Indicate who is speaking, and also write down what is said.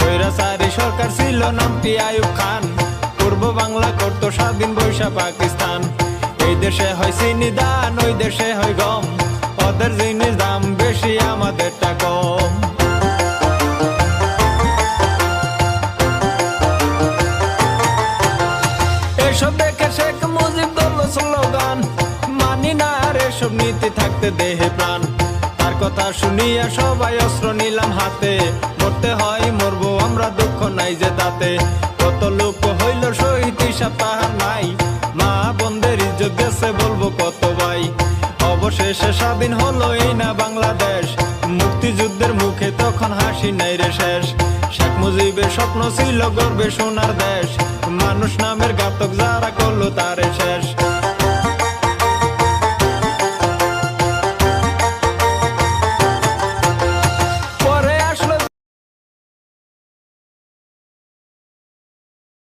Speaker 1: স্বৈরাচারী সরকার ছিল নামটি আইয়ুব খান, পূর্ব বাংলা করত স্বাধীন বৈশা পাকিস্তান। এই দেশে হয় চিনি দান, ওই দেশে হয় গম, ওদের জিনিস দাম বেশি আমাদেরটা কম। এসব দেখে শেখ মুজিব দল স্লোগান, মানি না আর এসব নীতি থাকতে দেহে প্রাণ। তার কথা শুনিয়া সবাই অস্ত্র নিলাম হাতে, মরতে হয় মরবো আমরা, দুঃখ নাই যে তাতে। কত লোক হইল শহীদ হিসাব তাহার নাই, মা বোনদের ইজ্জত গেছে বলবো কত ভাই। অবশেষে স্বাধীন হলো এই না বাংলাদেশ, মুক্তিযুদ্ধের মুখে তখন হাসি নাই রে শেষ। শেখ মুজিবের স্বপ্ন ছিল গর্বে সোনার দেশ, মানুষ নামের ঘাতক যারা করলো তারে শেষ।